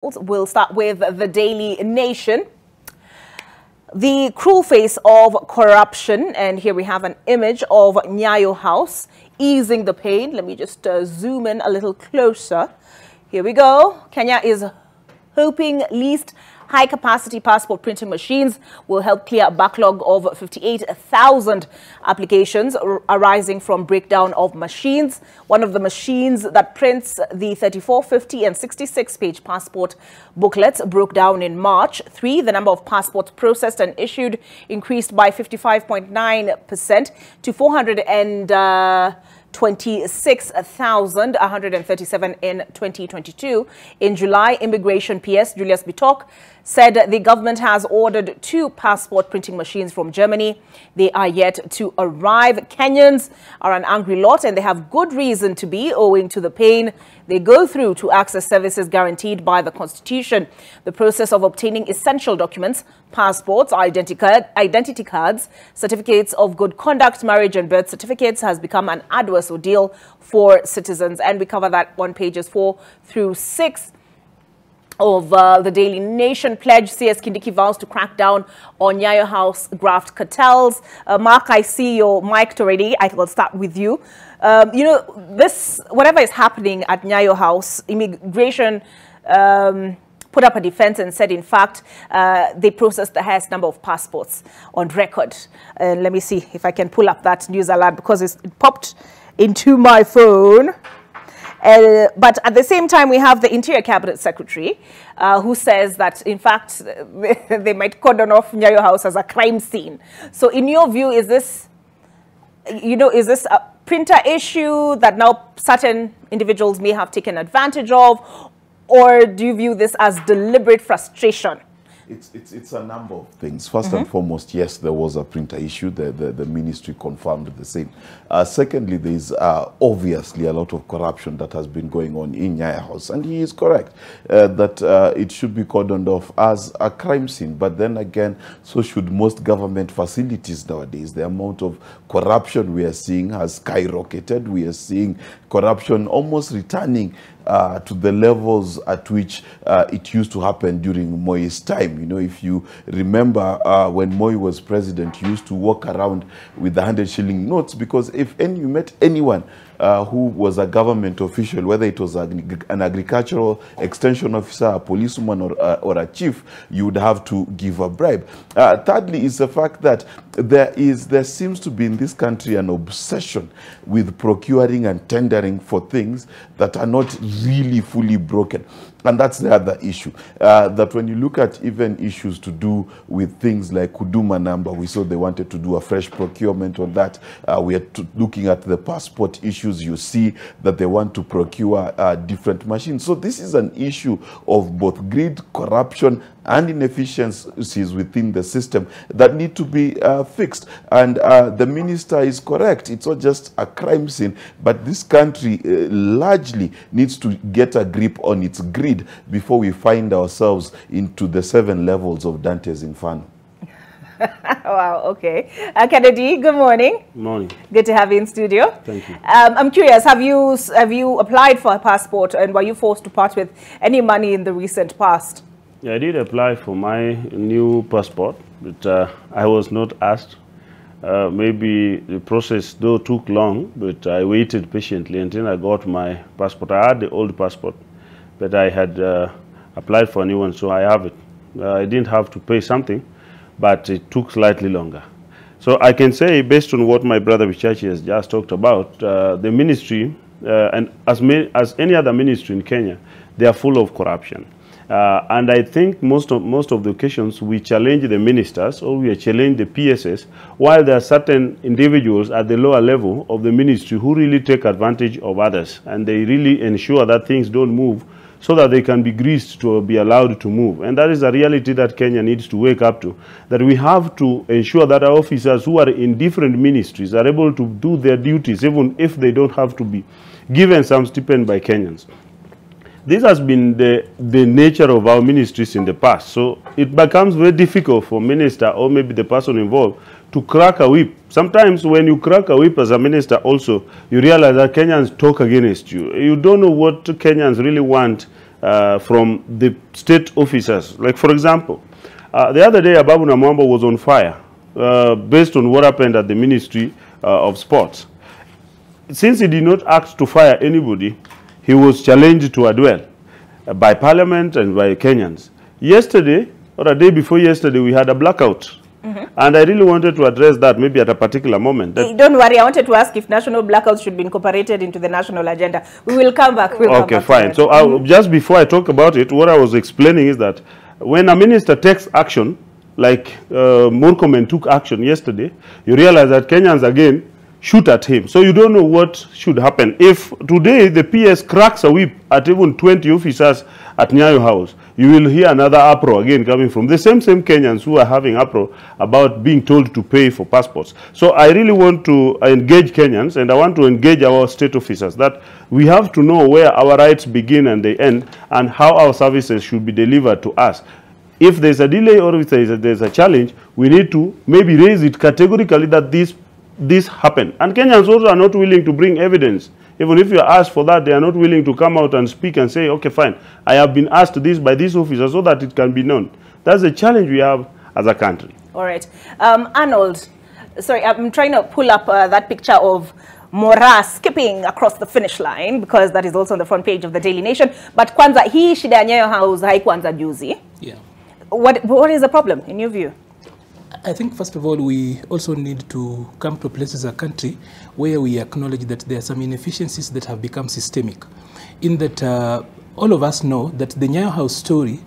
We'll start with the Daily Nation. The cruel face of corruption, and here we have an image of Nyayo House easing the pain. Let me just zoom in a little closer. Here we go. Kenya is hoping least high-capacity passport printing machines will help clear a backlog of 58,000 applications arising from breakdown of machines. One of the machines that prints the 34, 50 and 66-page passport booklets broke down in March. The number of passports processed and issued increased by 55.9% to 426,137 in 2022. In July, Immigration PS Julius Bitok said the government has ordered 2 passport printing machines from Germany. They are yet to arrive. Kenyans are an angry lot, and they have good reason to be, owing to the pain they go through to access services guaranteed by the Constitution. The process of obtaining essential documents, passports, identity cards, certificates of good conduct, marriage and birth certificates has become an arduous ordeal for citizens. And we cover that on pages 4 through 6 of the Daily Nation. Pledge CS Kindiki vows to crack down on Nyayo House graft cartels. Mark, I see your mic already. I will start with you. You know, this, whatever is happening at Nyayo House, immigration put up a defense and said, in fact, they processed the highest number of passports on record. Let me see if I can pull up that news alert, because it popped into my phone. But at the same time, we have the Interior Cabinet Secretary who says that, in fact, they might cordon off Nyayo House as a crime scene. So in your view, is this, you know, is this a printer issue that now certain individuals may have taken advantage of, or do you view this as deliberate frustration? It's a number of things. First and foremost, yes, there was a printer issue. The ministry confirmed the same. Secondly, there is obviously a lot of corruption that has been going on in Nyayo House, and he is correct that it should be cordoned off as a crime scene. But then again, so should most government facilities nowadays. The amount of corruption we are seeing has skyrocketed. We are seeing corruption almost returning to the levels at which it used to happen during Moi's time. You know, if you remember when Moi was president, he used to walk around with the 100-shilling notes, because if you met anyone who was a government official, whether it was an agricultural extension officer, a policeman, or a chief, you would have to give a bribe. Thirdly is the fact that there seems to be in this country an obsession with procuring and tendering for things that are not really fully broken. And that's the other issue, that when you look at even issues to do with things like Huduma number, we saw they wanted to do a fresh procurement on that. We are looking at the passport issues. You see that they want to procure different machines. So this is an issue of both greed, corruption, and inefficiencies within the system that need to be fixed. And the minister is correct. It's not just a crime scene, but this country largely needs to get a grip on its greed before we find ourselves into the 7 levels of Dante's Inferno. Wow, okay. Kennedy, good morning. Good morning. Good to have you in studio. Thank you. I'm curious, have you applied for a passport, and were you forced to part with any money in the recent past? Yeah, I did apply for my new passport, but I was not asked. Maybe the process, though, took long, but I waited patiently until I got my passport. I had the old passport, but I had applied for a new one, so I have it. I didn't have to pay something, but it took slightly longer. So I can say, based on what my brother Bichachi has just talked about, the ministry, and as any other ministry in Kenya, they are full of corruption. And I think most of the occasions we challenge the ministers, or we challenge the PSS, while there are certain individuals at the lower level of the ministry who really take advantage of others, and they really ensure that things don't move so that they can be greased to be allowed to move. And that is a reality that Kenya needs to wake up to, that we have to ensure that our officers who are in different ministries are able to do their duties, even if they don't have to be given some stipend by Kenyans. This has been the nature of our ministries in the past. So it becomes very difficult for minister, or maybe the person involved, to crack a whip. Sometimes when you crack a whip as a minister also, you realize that Kenyans talk against you. You don't know what Kenyans really want from the state officers. Like, for example, the other day, Ababu Namwamba was on fire based on what happened at the Ministry of Sports. Since he did not act to fire anybody, he was challenged to a duel by Parliament and by Kenyans. Yesterday, or a day before yesterday, we had a blackout. And I really wanted to address that maybe at a particular moment. Don't worry, I wanted to ask if national blackouts should be incorporated into the national agenda. We will come back. Okay, fine. So just before I talk about it, what I was explaining is that when a minister takes action, like Murkomen took action yesterday, you realize that Kenyans again shoot at him. So you don't know what should happen. If today the PS cracks a whip at even 20 officers at Nyayo House, you will hear another uproar again coming from the same Kenyans who are having uproar about being told to pay for passports. So I really want to engage Kenyans, and I want to engage our state officers that we have to know where our rights begin and they end, and how our services should be delivered to us. If there's a delay or if there's a challenge, we need to maybe raise it categorically that this happened. And Kenyans also are not willing to bring evidence. Even if you ask for that, they are not willing to come out and speak and say, okay, fine, I have been asked this by this officer so that it can be known. That's the challenge we have as a country. All right. Arnold, sorry, I'm trying to pull up that picture of Mora skipping across the finish line, because that is also on the front page of the Daily Nation. But kwanza, hii shida ya Nyayo House haikuanza juzi. Yeah. What is the problem, in your view? I think, first of all, we also need to come to a place as a country where we acknowledge that there are some inefficiencies that have become systemic. In that all of us know that the Nyayo House story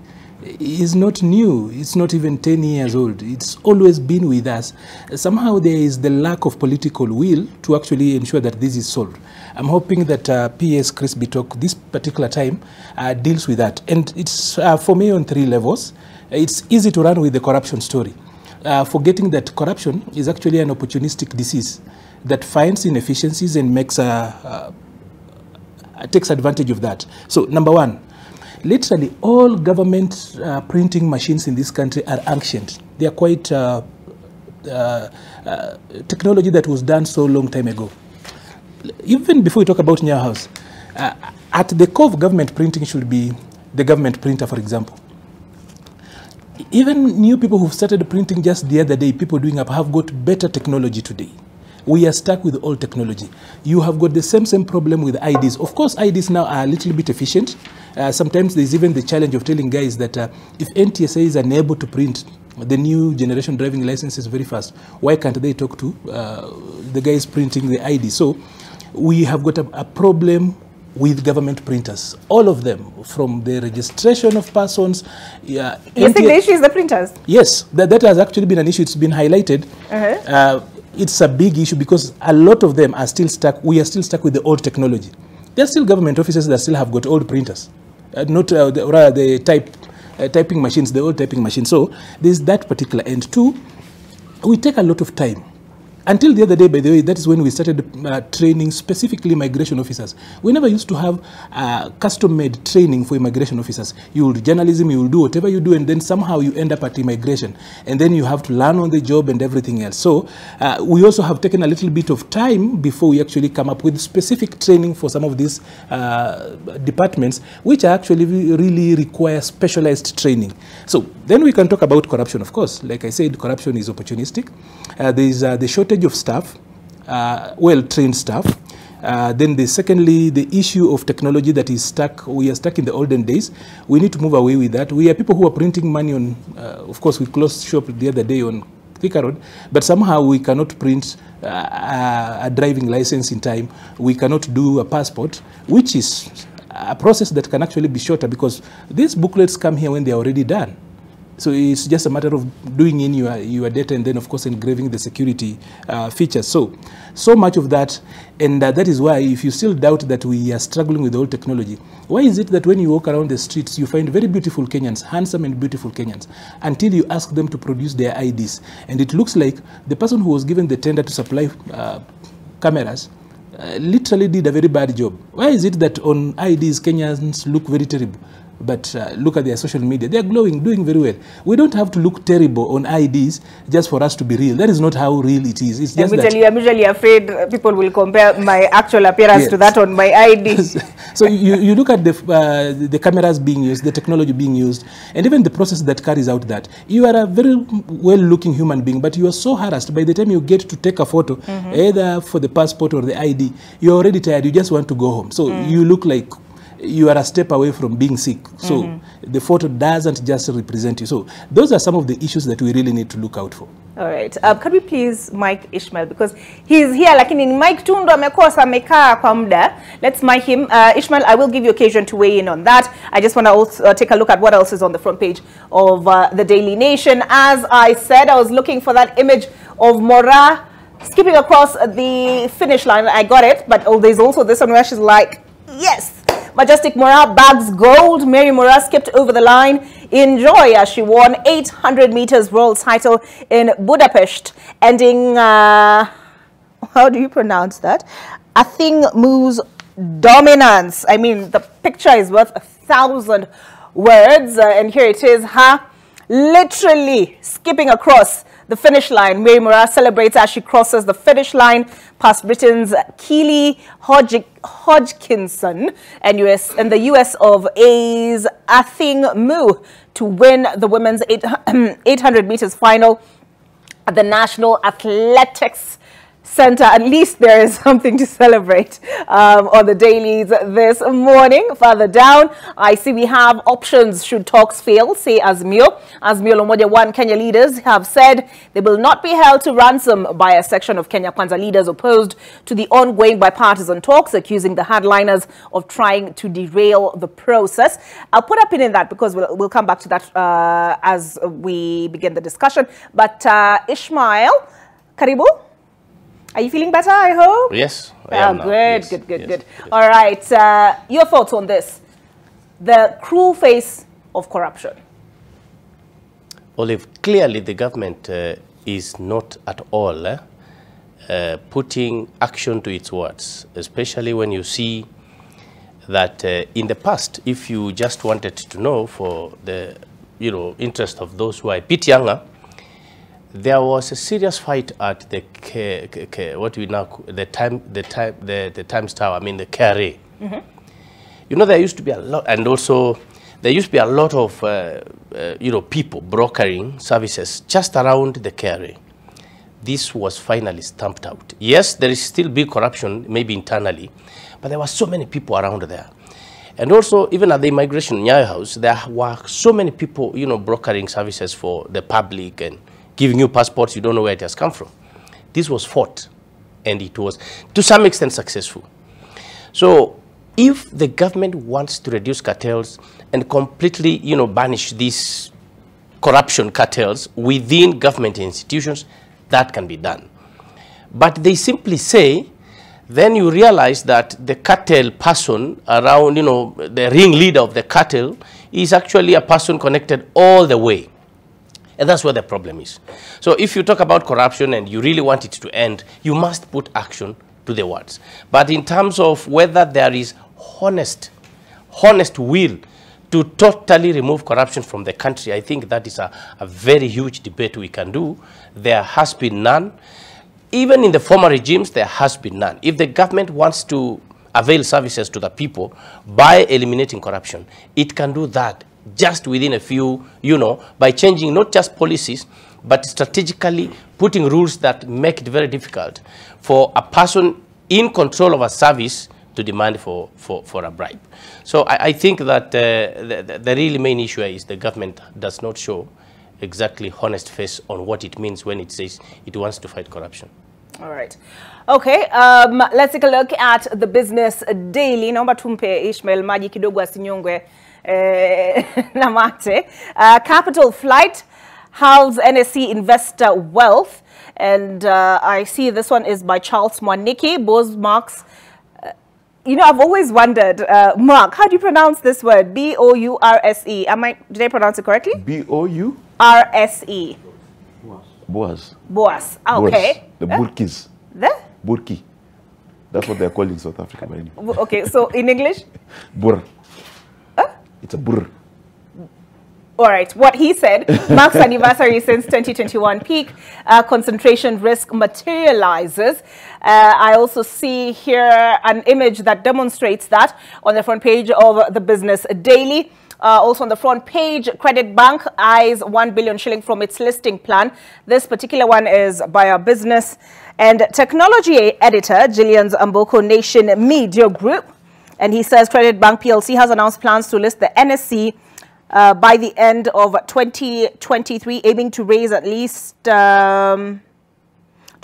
is not new. It's not even 10 years old. It's always been with us. Somehow there is the lack of political will to actually ensure that this is solved. I'm hoping that PS Chris Bitok, this particular time, deals with that. And it's, for me, on 3 levels. It's easy to run with the corruption story. Forgetting that corruption is actually an opportunistic disease that finds inefficiencies and makes takes advantage of that. So, number one, literally all government printing machines in this country are ancient. They are quite technology that was done so long time ago. Even before we talk about Nyayo House, at the core of government printing should be the government printer, for example. Even new people who've started printing just the other day, people doing up, have got better technology today. We are stuck with old technology. You have got the same problem with IDs. Of course, IDs now are a little bit efficient. Sometimes there's even the challenge of telling guys that if NTSA is unable to print the new generation driving licenses very fast, why can't they talk to the guys printing the ID? So we have got a problem with government printers, all of them, from the registration of persons. You think the issue is the printers? Yes, that has actually been an issue. It's been highlighted. It's a big issue because a lot of them are still stuck. We are still stuck with the old technology. There are still government offices that still have got old printers, not rather the typing machines, the old typing machines. So there's that particular end. 2, we take a lot of time. Until the other day, by the way, that is when we started training specifically migration officers. We never used to have custom-made training for immigration officers. You will do journalism, you will do whatever you do, and then somehow you end up at immigration. And then you have to learn on the job and everything else. So we also have taken a little bit of time before we actually come up with specific training for some of these departments, which actually really require specialized training. So then we can talk about corruption, of course. Like I said, corruption is opportunistic. There is the shortage of staff, well-trained staff. Then secondly, the issue of technology that is stuck. We are stuck in the olden days. We need to move away with that. We are people who are printing money on, of course, we closed shop the other day on Thika Road, but somehow we cannot print a driving license in time. We cannot do a passport, which is a process that can actually be shorter because these booklets come here when they are already done. So it's just a matter of doing in your data and then, of course, engraving the security features. So much of that. And that is why, if you still doubt that we are struggling with old technology, why is it that when you walk around the streets, you find very beautiful Kenyans, handsome and beautiful Kenyans, until you ask them to produce their IDs? And it looks like the person who was given the tender to supply cameras literally did a very bad job. Why is it that on IDs, Kenyans look very terrible? But look at their social media. They're glowing, doing very well. We don't have to look terrible on IDs just for us to be real. That is not how real it is. It's just that I'm usually afraid people will compare my actual appearance to that on my ID. So you look at the cameras being used, the technology being used, and even the process that carries out that. You are a very well-looking human being, but you are so harassed by the time you get to take a photo, either for the passport or the ID, you're already tired. You just want to go home. So you look like you are a step away from being sick. So the photo doesn't just represent you. So those are some of the issues that we really need to look out for. All right. Can we please mic Ishmael, because he's here, like in mic tundo amekosa amekaa kwa muda. Let's mic him. Ishmael, I will give you occasion to weigh in on that. I just want to also take a look at what else is on the front page of the Daily Nation. As I said, I was looking for that image of Mora skipping across the finish line. I got it, but there's also this one where she's like, yes. Majestic Mora bags gold. Mary Mora skipped over the line in joy as she won 800 meters world title in Budapest, ending, how do you pronounce that? Athingmu's dominance. I mean, the picture is worth 1,000 words. And here it is, literally skipping across the finish line. Mary Mora celebrates as she crosses the finish line past Britain's Keely Hodgkinson and the US of A's Athingmu to win the women's 800 meters final at the National Athletics Center. At least there is something to celebrate on the dailies this morning. Further down, I see we have options should talks fail, say Azimio. Azimio Lomoja One Kenya leaders have said they will not be held to ransom by a section of Kenya Kwanza leaders opposed to the ongoing bipartisan talks, accusing the hardliners of trying to derail the process. I'll put a pin in that because we'll come back to that as we begin the discussion. But Ishmael, Karibu. Are you feeling better, I hope? Yes, I am now. Good, yes, good. Yes. All right, your thoughts on this? The cruel face of corruption. Olive, clearly the government is not at all putting action to its words, especially when you see that in the past, if you just wanted to know for the interest of those who are a bit younger, there was a serious fight at the what we now the Times Tower. I mean the KRA. There used to be a lot, and also there used to be a lot of people brokering services just around the KRA. This was finally stamped out. Yes, there is still big corruption, maybe internally, but there were so many people around there. And also, even at the immigration Nyayo House, there were so many people, brokering services for the public and giving you passports, you don't know where it has come from. This was fought, and it was, to some extent, successful. So, if the government wants to reduce cartels and completely, banish these corruption cartels within government institutions, that can be done. But they simply say, then you realize that the cartel person around, the ringleader of the cartel is actually a person connected all the way. And that's where the problem is. So if you talk about corruption and you really want it to end, you must put action to the words. But in terms of whether there is honest will to totally remove corruption from the country, I think that is a very huge debate we can do. There has been none. Even in the former regimes, there has been none. If the government wants to avail services to the people by eliminating corruption, it can do that just within a few, by changing not just policies, but strategically putting rules that make it very difficult for a person in control of a service to demand for a bribe. So I think that the really main issue is the government does not show exactly honest face on what it means when it says it wants to fight corruption. All right. Okay, let's take a look at the Business Daily. Naomba tumpe Ishmael maji kidogo asinyongwe namate. Capital flight halves NSC investor wealth. And I see this one is by Charles Mwaniki. Both marks. I've always wondered, Mark, how do you pronounce this word? B-O-U-R-S-E. Did I pronounce it correctly? B-O-U? R-S-E. Boas. Boas. Okay. The Burkis. The? Burki. That's what they're called in South Africa. By okay, so in English? Bur. It's a brr. All right, what he said, marks anniversary since 2021 peak, concentration risk materializes. I also see here an image that demonstrates that on the front page of the Business Daily. Also on the front page, Credit Bank eyes 1 billion shilling from its listing plan. This particular one is by our business. And technology editor, Gillian's Amboko Nation Media Group. And he says Credit Bank PLC has announced plans to list the NSE by the end of 2023, aiming to raise at least, to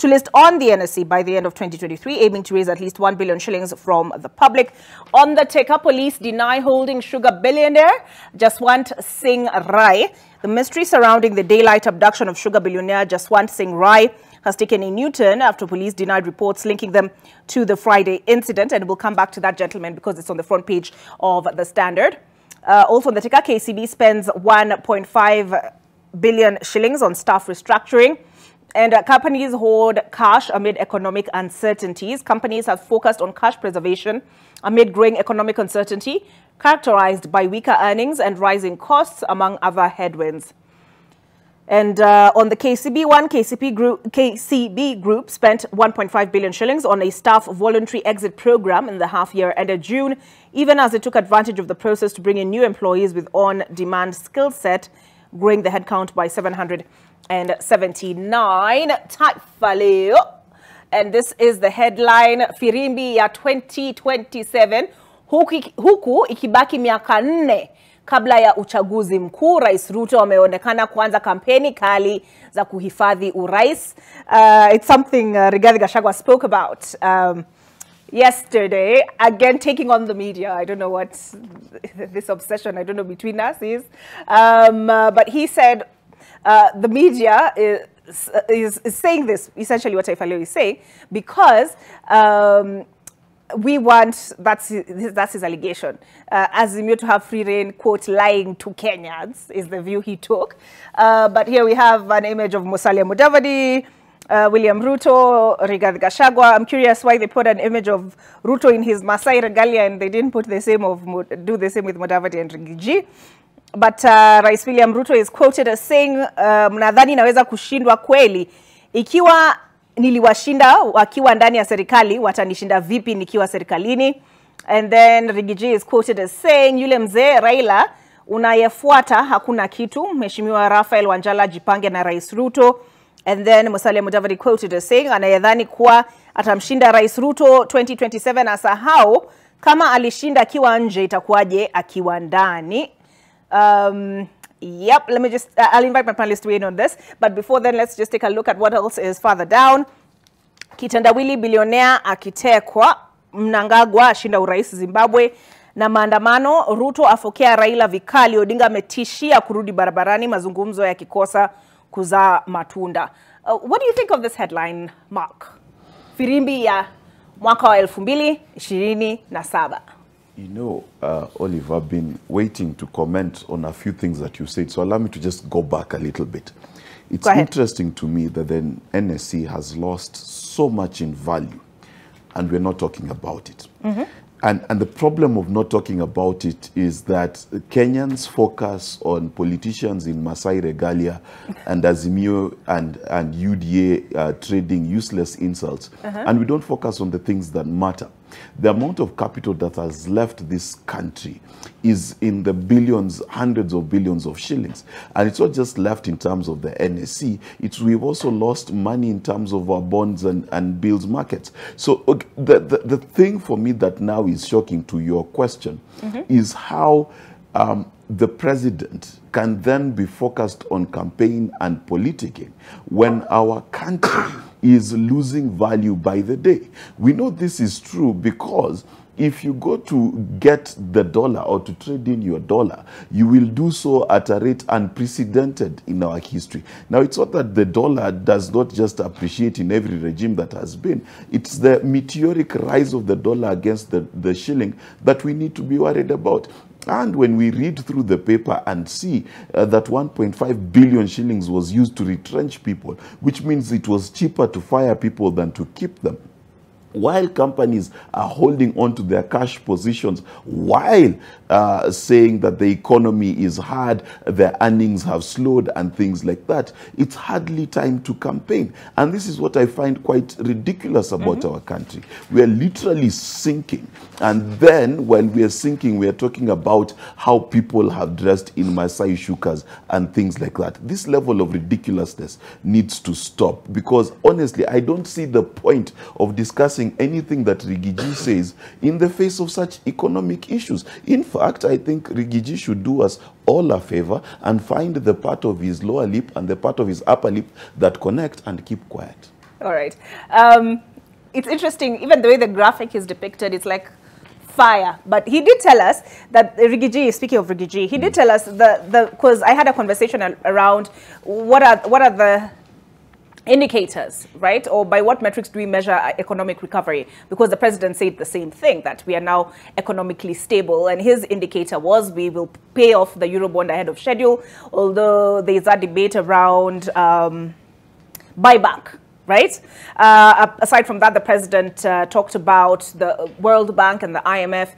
list on the NSE by the end of 2023, aiming to raise at least 1 billion shillings from the public. On the Teka, police deny holding sugar billionaire Jaswant Singh Rai. The mystery surrounding the daylight abduction of sugar billionaire Jaswant Singh Rai has taken a new turn after police denied reports linking them to the Friday incident. And we'll come back to that, gentlemen, because it's on the front page of the Standard. Also on the Teka, KCB spends 1.5 billion shillings on staff restructuring. And companies hoard cash amid economic uncertainties. Companies have focused on cash preservation amid growing economic uncertainty, characterized by weaker earnings and rising costs, among other headwinds. And on the KCB Group spent 1.5 billion shillings on a staff voluntary exit program in the half year ended June, even as it took advantage of the process to bring in new employees with on-demand skill set, growing the headcount by 779. Taifa leo. And this is the headline, Firimbi ya 2027, huku ikibaki miaka 4 kabla ya uchaguzi mkuu. Rais Ruto ameonekana kuanza kampeni kali za kuhifadhi urais. It's something Rigathi Gachagua spoke about yesterday, again taking on the media. I don't know what this obsession, I don't know, between us is. But he said the media is saying this, essentially what Taifa Leo is saying, because we want, that's his allegation, Azimio to have free reign, quote, lying to Kenyans, is the view he took. But here we have an image of Musalia Mudavadi, William Ruto, Rigathi Gachagua. I'm curious why they put an image of Ruto in his Masai regalia and they didn't put the same do the same with Mudavadi and Rigiji. But Rais William Ruto is quoted as saying, mnadhani naweza kushindwa kweli? Ikiwa niliwashinda wakiwa ndani ya serikali, watanishinda vipi nikiwa serikalini? And then Rigiji is quoted as saying, yule mzee Raila unayefuata hakuna kitu, Mheshimiwa Rafael Wanjala jipange na Rais Ruto. And then Musalia Mudavadi quoted as saying, anayedhani kuwa atamshinda Rais Ruto 2027 asahau kama alishinda akiwa nje itakuwaje akiwa ndani. Yep, let me just, I'll invite my panelists to weigh in on this. But before then, let's just take a look at what else is further down. Kitendawili billionaire akitekwa, Mnangagwa ashinda urais Zimbabwe. Na maandamano, Ruto afokea Raila vikali, Odinga ametishia kurudi barabarani, mazungumzo yakikosa kuzaa matunda. What do you think of this headline, Mark? Firimbi ya mwaka wa 2027. You know, Olive, I've been waiting to comment on a few things that you said, so allow me to just go back a little bit. It's interesting to me that the NSE has lost so much in value, and we're not talking about it. Mm-hmm. And the problem of not talking about it is that Kenyans focus on politicians in Masai regalia and Azimio and UDA trading useless insults. And we don't focus on the things that matter. The amount of capital that has left this country is in the billions, hundreds of billions of shillings. And it's not just left in terms of the NSE, we've also lost money in terms of our bonds and bills markets. So the thing for me that now is shocking to your question is how the president can then be focused on campaign and politicking when our country is losing value by the day. We know this is true because if you go to get the dollar or to trade in your dollar, you will do so at a rate unprecedented in our history. Now, it's not that the dollar does not just appreciate in every regime that has been. It's the meteoric rise of the dollar against the shilling that we need to be worried about. And when we read through the paper and see that 1.5 billion shillings was used to retrench people, which means it was cheaper to fire people than to keep them, while companies are holding on to their cash positions, while saying that the economy is hard, their earnings have slowed and things like that, it's hardly time to campaign. And this is what I find quite ridiculous about our country. We are literally sinking. And then when we are sinking, we are talking about how people have dressed in Masai shukas and things like that. This level of ridiculousness needs to stop, because honestly, I don't see the point of discussing anything that Rigiji says in the face of such economic issues. In fact, I think Rigiji should do us all a favor and find the part of his lower lip and the part of his upper lip that connect and keep quiet. All right. It's interesting, even the way the graphic is depicted, it's like fire. But he did tell us that Rigiji, speaking of Rigiji, he did tell us because I had a conversation around what are the indicators, right? Or by what metrics do we measure economic recovery? Because the president said the same thing, that we are now economically stable. And his indicator was we will pay off the Eurobond ahead of schedule, although there is a debate around buyback. Right? Aside from that, the president talked about the World Bank and the IMF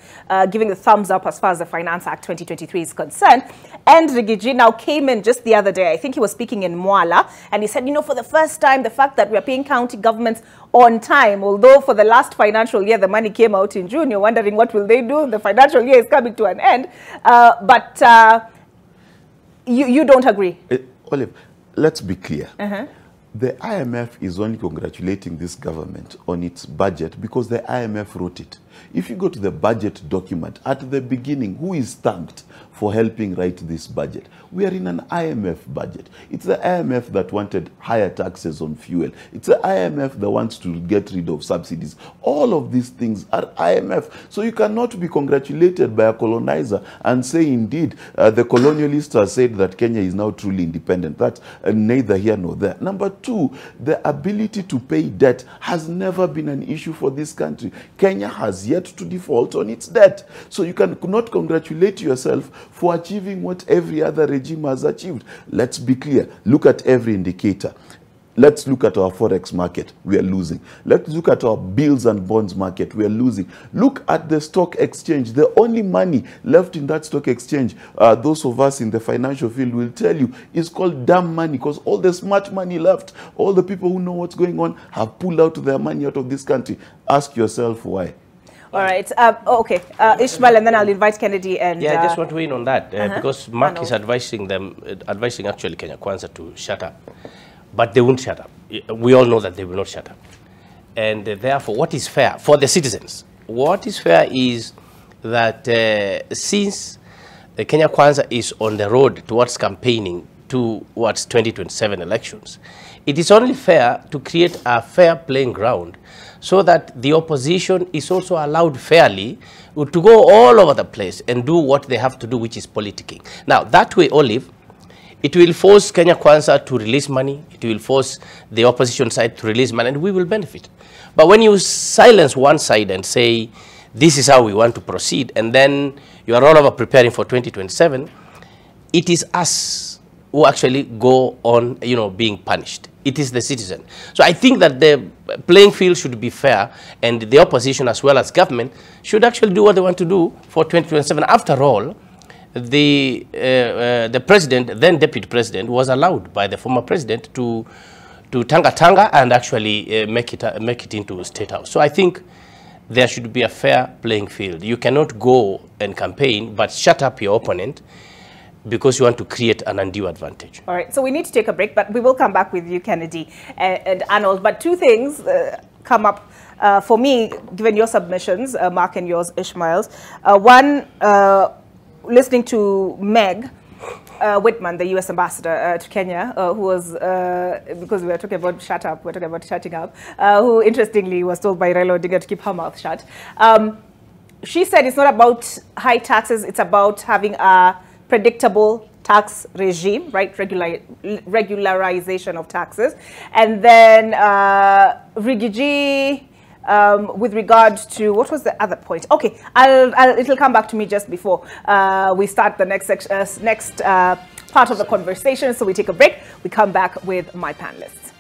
giving the thumbs up as far as the Finance Act 2023 is concerned. And Rigiji now came in just the other day. I think he was speaking in Mwala, and he said, you know, for the first time, the fact that we are paying county governments on time, although for the last financial year, the money came out in June, you're wondering what will they do? The financial year is coming to an end. But you don't agree? Olive, let's be clear. The IMF is only congratulating this government on its budget because the IMF wrote it. If you go to the budget document, at the beginning, who is thanked for helping write this budget? We are in an IMF budget. It's the IMF that wanted higher taxes on fuel. It's the IMF that wants to get rid of subsidies. All of these things are IMF. So you cannot be congratulated by a colonizer and say, indeed, the colonialists have said that Kenya is now truly independent. That's neither here nor there. Number two, the ability to pay debt has never been an issue for this country. Kenya has yet to default on its debt. So you cannot congratulate yourself for achieving what every other regime has achieved. Let's be clear. Look at every indicator. Let's look at our forex market. We are losing. Let's look at our bills and bonds market. We are losing. Look at the stock exchange. The only money left in that stock exchange, those of us in the financial field will tell you, is called damn money, because all the smart money left, all the people who know what's going on have pulled out their money out of this country. Ask yourself why. All right. Okay. Ishmael, and then I'll invite Kennedy. And yeah, I just want to weigh in on that because Mark is advising actually Kenya Kwanza to shut up. But they won't shut up. We all know that they will not shut up. And therefore, what is fair for the citizens? What is fair is that since Kenya Kwanza is on the road towards campaigning towards 2027 elections, it is only fair to create a fair playing ground so that the opposition is also allowed fairly to go all over the place and do what they have to do, which is politicking. Now, that way, Olive, it will force Kenya Kwanza to release money. It will force the opposition side to release money, and we will benefit. But when you silence one side and say, this is how we want to proceed, and then you are all over preparing for 2027, it is us who actually go on, you know, being punished. It is the citizen. So I think that the playing field should be fair, and the opposition as well as government should actually do what they want to do for 2027. After all, the president, then deputy president, was allowed by the former president to tanga and actually make it into State House. So I think there should be a fair playing field. You cannot go and campaign but shut up your opponent because you want to create an undue advantage. All right, so we need to take a break, but we will come back with you, Kennedy and Arnold. But two things come up for me, given your submissions, Mark, and yours, Ishmael's. One, listening to Meg Whitman, the U.S. ambassador to Kenya, who was, because we were talking about shut up, we're talking about shutting up, who interestingly was told by Raila Odinga to keep her mouth shut. She said it's not about high taxes, it's about having a predictable tax regime, right? Regularization of taxes. And then Rigiji, with regard to, what was the other point? Okay, it'll come back to me just before we start the next part of the conversation. So we take a break, we come back with my panelists.